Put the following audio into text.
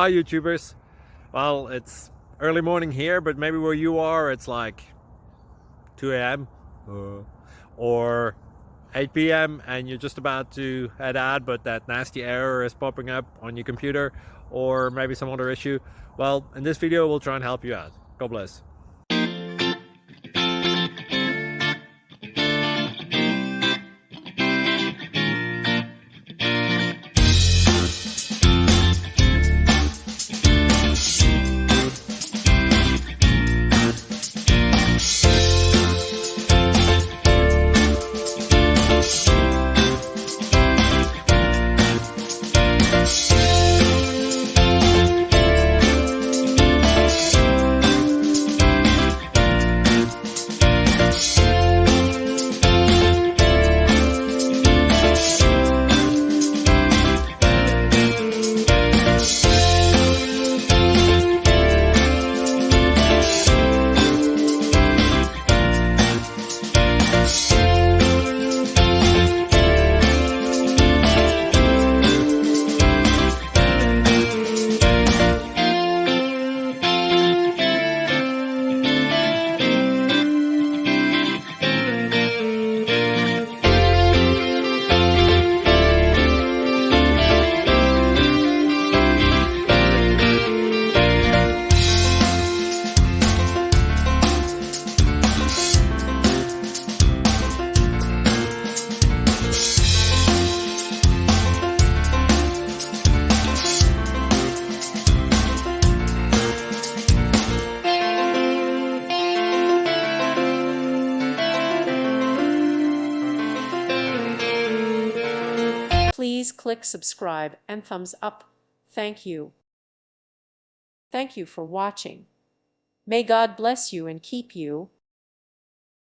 Hi YouTubers. Well, it's early morning here, but maybe where you are it's like 2 a.m. Or 8 p.m. and you're just about to head out, but that nasty error is popping up on your computer, or maybe some other issue. Well, in this video we'll try and help you out. God bless. Please click subscribe and thumbs up. Thank you. Thank you for watching. May God bless you and keep you.